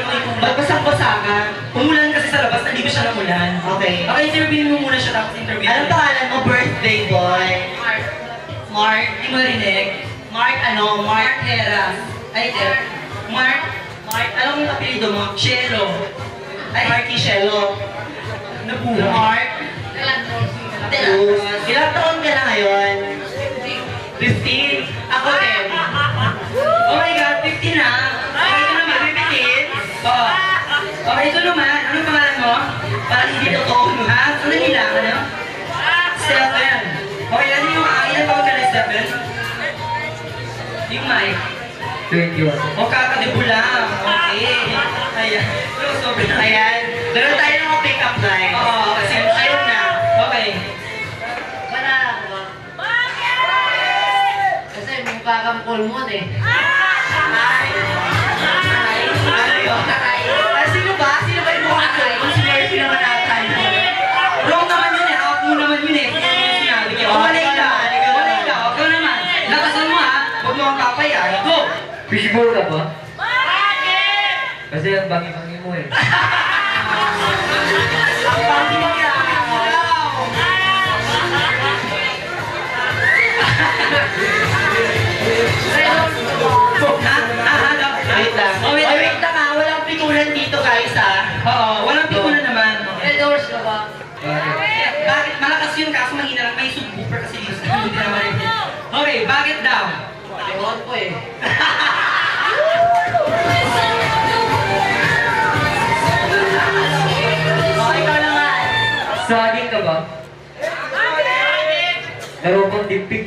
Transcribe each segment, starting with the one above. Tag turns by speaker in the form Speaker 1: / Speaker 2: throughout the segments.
Speaker 1: mo yung magbasang-basa ka. Umulan kasi sa labas, naligo siya ng ulan.
Speaker 2: Okay.
Speaker 1: Okay, interviewin mo muna siya tapos interviewin.
Speaker 2: Anong pangalan mo, birthday boy?
Speaker 1: Mark.
Speaker 2: Mark?
Speaker 1: Hindi mo narinig?
Speaker 2: Mark ano?
Speaker 1: Mark Heras. Ay, Mark. Mark, alam mo yung apelido mo? Shelo. Ay,
Speaker 2: Marky Shelo.
Speaker 1: Nabuha.
Speaker 2: Mark? Ilang taon ka na ngayon? 15? Ako din.
Speaker 1: Oh my God, 15 na. Okay, ito naman, 15. Oo. Okay, ito naman. Anong pangalan mo? Parang hindi totoo. Ha? Sandali lang, ano? 7. Okay, ano yung ilan taon ka na 7? Yung mic.
Speaker 3: 21.
Speaker 1: O, kakadibo lang. Okay. Ayan. Sobrang.
Speaker 2: Ayan. Meron tayo ng mga pick-up line.
Speaker 1: Oo, kasi ayun na. Okay.
Speaker 4: Wala ako. Bakit? Kasi may kakampol mo eh.
Speaker 2: Sino ba? Sino ba yung mga kayo? Kung sino yung pinamanatan?
Speaker 1: Wrong naman yun eh. Out mo naman yun eh. Kung ano yung sinabi niya. Wala ikaw. Wala ikaw. Ikaw naman. Lakasan mo ha. Huwag mo ang kapayaan. Go!
Speaker 3: Fishball ka ba?
Speaker 4: Bakit?
Speaker 3: Kasi ang bangi-bangi mo eh.
Speaker 2: Ang pangin niya. Wait lang. Oh, wait lang ha. Walang pikulan dito guys ha.
Speaker 1: Oo, walang pikunan naman.
Speaker 4: May doors ka ba?
Speaker 1: Bakit? Malakas yun kaso mahina lang. May subwoofer kasi dito sa hindi naman rin. Okay, bakit daw?
Speaker 4: Ewan ko eh.
Speaker 2: Okay, ikaw naman.
Speaker 3: Saging ka ba? Laro pang dipik.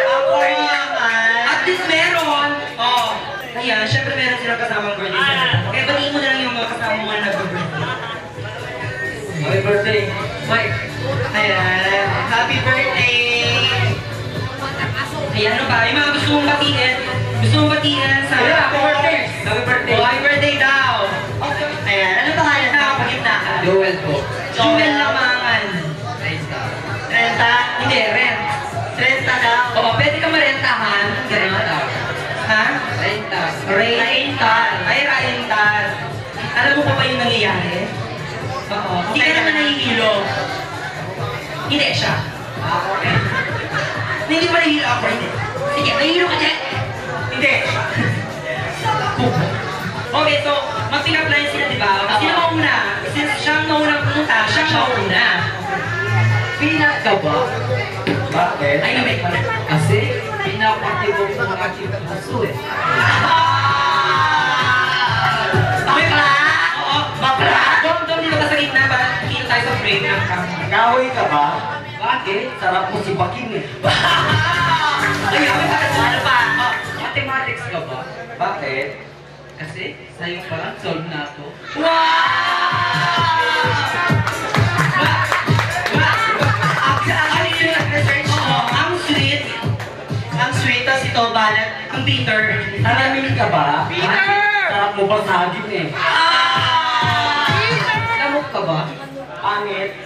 Speaker 2: Ako naman.
Speaker 1: At least meron. Oo. Ayan, syempre meron silang kasamang birthday celebration. Kaya batiin mo na lang yung mga kasama mo na nag-birthday.
Speaker 3: Happy birthday, Mike.
Speaker 2: Ayan. Happy birthday.
Speaker 1: Ayan, ano ba? Yung mga gusto mong batiin. Gusto mong batiin sa...
Speaker 3: Happy birthday. Happy birthday.
Speaker 1: Oh, happy birthday daw.
Speaker 2: Ayan. Ano pangalan na kapagitna ka?
Speaker 3: Joel po.
Speaker 1: Jewel Lamangan.
Speaker 2: Renta?
Speaker 1: Hindi, rent.
Speaker 2: Renta daw.
Speaker 1: Oo, pwede ka marentahan.
Speaker 3: Renta.
Speaker 1: Ha?
Speaker 3: Renta.
Speaker 1: Rental. Ay, rental. Alam mo pa ba yung nangyayari? Oo. Hindi ka naman nahihilo. Hindi siya.
Speaker 2: Ako
Speaker 1: Hindi pa nahihilo ako. Hindi. Sige, nahihilo ka dyan. Hindi. Okay, so, mag-pick-up line sila, di ba? Sino mauna? Since siyang naunang pumunta, siyang mauna.
Speaker 3: Peanut ka ba? Bakit?
Speaker 1: Ay, namit pala.
Speaker 3: Kasi pinapati ko sa mga puso eh.
Speaker 2: Bakla?
Speaker 1: Oo.
Speaker 2: Bakla?
Speaker 1: Doon dito ka sa gitna para kita tayo sa frame ng camera.
Speaker 3: Kahoy ka ba? Bakit? Sarap mo si Baking eh.
Speaker 1: Ay, ano pa?
Speaker 3: Mathematics ka ba? Bakit? Kasi sa'yo pa lang solve na ako.
Speaker 2: Ang sweet, tapos ito, balat.
Speaker 1: Ang bitter.
Speaker 3: Alamin ka ba?
Speaker 1: Peter!
Speaker 3: Sarap mo pa saging eh. Lamok ka ba? Pangit.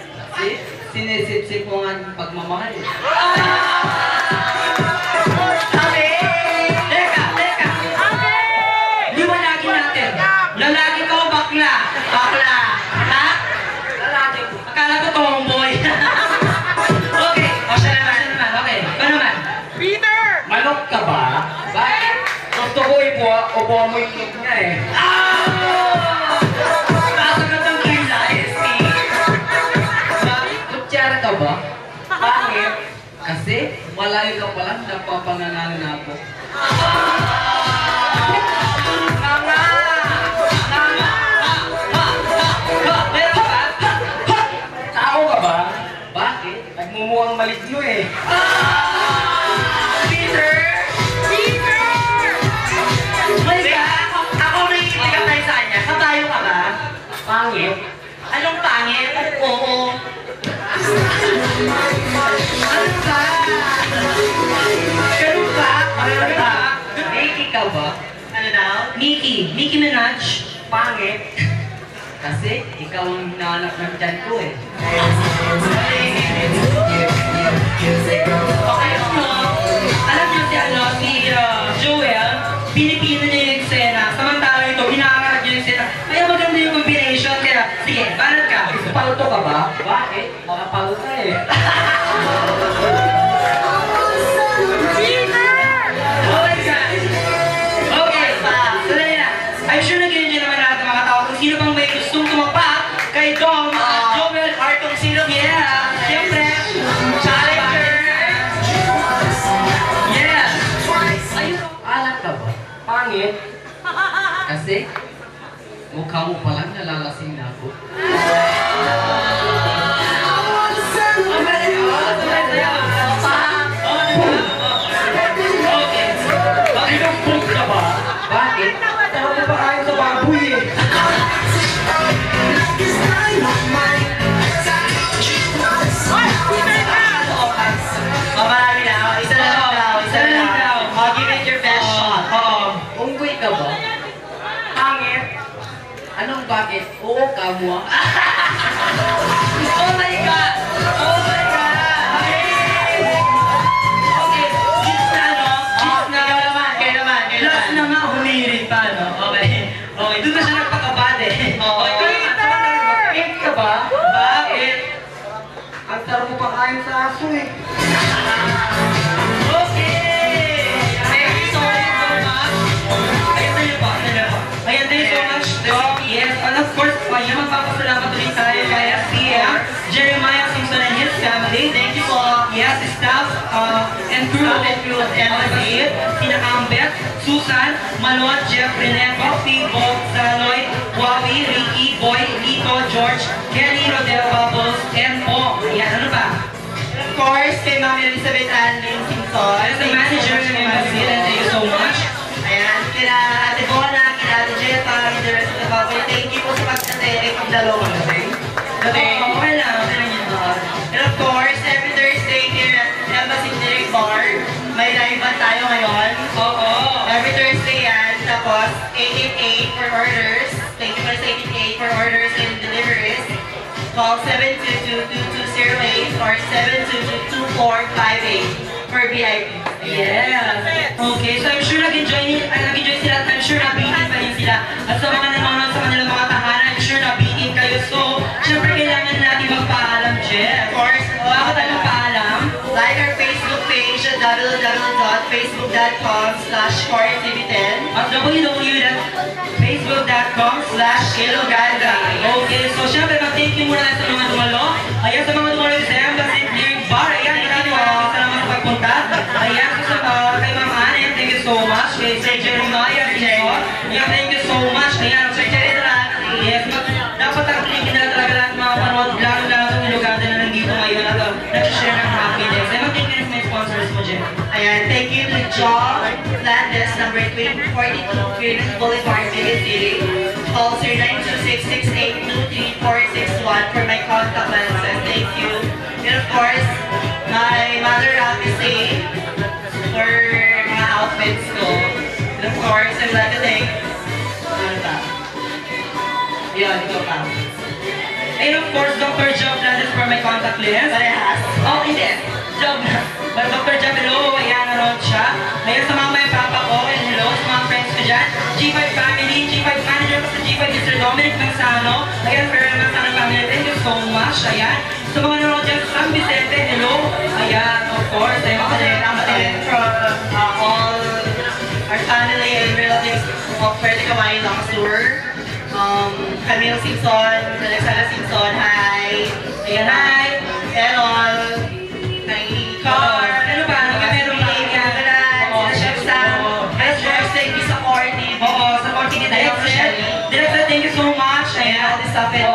Speaker 3: Sinisip-sip mo nga ang pagmamahal eh.
Speaker 2: Sabi!
Speaker 1: Teka! Liwanagin natin. Lalaki ka o bakla?
Speaker 2: Bakla! Ha?
Speaker 1: Lalaki. Akala ko tomboy. Okay. O siya naman. Okay. Ikaw naman.
Speaker 3: Manok ka ba? Bakit? Gusto ko upuha mo yung itlog niya eh.
Speaker 1: Kasagot ng Kayla,
Speaker 3: Kutsara ka ba? Bakit? Kasi malayo ka pa lang napapanganan ako.
Speaker 1: Meron ka ba?
Speaker 3: Tao ka ba? Bakit? Nagmumukhang maligno eh.
Speaker 1: Peter!
Speaker 2: Ako naiintigan tayo sa kanya. Kabayo ka ba?
Speaker 3: Pangit.
Speaker 2: Anong pangit? Oo. Ano ba? Ganun ba? Ano ba?
Speaker 3: Nikki ka ba?
Speaker 2: Ano daw?
Speaker 1: Nicki Minaj.
Speaker 3: Pangit. Kasi ikaw ang hinahanap ng tiyan ko eh.
Speaker 1: Okay, so, alam niyo si Joel, Pilipino niya
Speaker 3: ba? Bakit? Makapalo ka eh.
Speaker 1: Oh my God! Okay, sandali na. I'm sure nag-enjoy naman lahat ng mga tao. Kung sino pang may gustong tumapak kay Dom at Joel or kung sino, yeah, siyempre, challenger! Yeah!
Speaker 3: Ayun, alam ka ba? Pangit. Kasi, mukha mo palang nalalasing na ako. Bakit?
Speaker 2: Tawag mo pa kain sa baboy eh.
Speaker 1: Marami na. Isa na lang daw. Isa na lang daw. Give it your best shot.
Speaker 3: Unggoy ka ba?
Speaker 1: Pangit.
Speaker 3: Anong bakit? Oo ka mo.
Speaker 1: Oh my God! Oh my God! Okay. Kiss na, no? Kiss na.
Speaker 2: Kayo naman.
Speaker 1: Last na nga, humirit pa, no? Okay. Okay, doon na siya nagpakabad eh. Okay.
Speaker 2: Bakit ka ba?
Speaker 1: Bakit?
Speaker 2: Ang sarap mo pa kain sa aso eh.
Speaker 1: Okay! Thank you so much. Ayan tayo po. Ayan, thank you so much, Dom. Yes, and of course, magpapasalamat ulit tayo kaya si Jhe Marphy and his family. Thank you po. Yes, staff and crew of embassit. Sina Ambet, Susan, Malon, Jeff, Reneco, Pico, Zaloy, Wawi, Ricky, Boy, Lito, George, Kenny, Rodel, Bubbles, and Pong. Ayan, ano ba?
Speaker 2: Of course, kay Mami Elizabeth Ann Simpson.
Speaker 1: As the manager ng embassit, and thank you so much.
Speaker 2: Ayan, kina Ate Bona, kina Ate Jetta, and the rest of the family. Thank you po sa pag-attend ang dalawang gabi.
Speaker 1: Okay lang, okay lang yun.
Speaker 2: And of course, every Thursday here at Embassit Direct Bar, may live band tayo ngayon.
Speaker 1: Oo.
Speaker 2: Every Thursday yan, tapos 888 for orders. Thank you for 888 for orders and deliveries. Call 722-2208 or 722-2458 for VIP.
Speaker 1: Yes. Okay, so I'm sure nag-enjoy sila at I'm sure nabitin pa rin sila. At sa mga nanonood sa kanilang mga tahanan, I'm sure nabitin kayo. So, syempre kailangan natin magpaalam, Jeff.
Speaker 2: Of course,
Speaker 1: Bakit tayo magpaalam?
Speaker 2: like our Facebook page at www.facebook.com/quarantv10.
Speaker 1: At www.facebook.com/Iloganda. Okay, so syempre mag-thank you muna sa mga dumalo. Ayan sa mga dumalo sa Embassit Direct Bar. Ayan, maraming salamat sa pagpunta. Ayan, so kay Ma'am Anne, thank you so much. Kay Sir Jeremiah, ayan, thank you so much. Ayan, Sir Jeremiah, yes, dapat nakikinig na talaga lahat mga panood, lalo-lalo sa Iloganda na nandito ngayon at nag-share ng happiness. Ayan, mag-thank you sa mga sponsors mo, Jen.
Speaker 2: Ayan, thank you to John Landes, number 2042, Greenwood Boulevard, Vegas City. Call 0926-682-3461 for my contact lenses. Thank you. And of course, my mother Say for mga outfits ko. And of course, I'd like to thank ano ba? Yun, ito pa.
Speaker 1: And of course, Dr. Job Landes for my contact list.
Speaker 2: Parehas.
Speaker 1: Oh, hindi. Job na. But Dr. Job, hello. Ayan, naroon siya. Ayan sa mga may papa ko. And hello sa mga friends ko dyan. G5 family, G5 manager ko sa G5, Mr. Dominic Manzano. Ayan, Ferrer Manzano family. Thank you so much. Ayan. Sa mga naroon dyan, San Vicente, hello. Ayan, of course. Ayan,
Speaker 2: And from all our family and relatives of Puerto Cabaño Langsur. Camille Simpson, Alexandra Simpson, hi.
Speaker 1: Ayan, hi.
Speaker 2: And all. Kay Car.
Speaker 1: Ano ba? Ano ba? Meron ba? Ayan.
Speaker 2: Oo, Chef Sam. Best Chef, thank you sa Corny.
Speaker 1: Oo, sa Corny ni Director. Director, thank you so much.
Speaker 2: And all
Speaker 1: Ayan.
Speaker 2: this stuff. And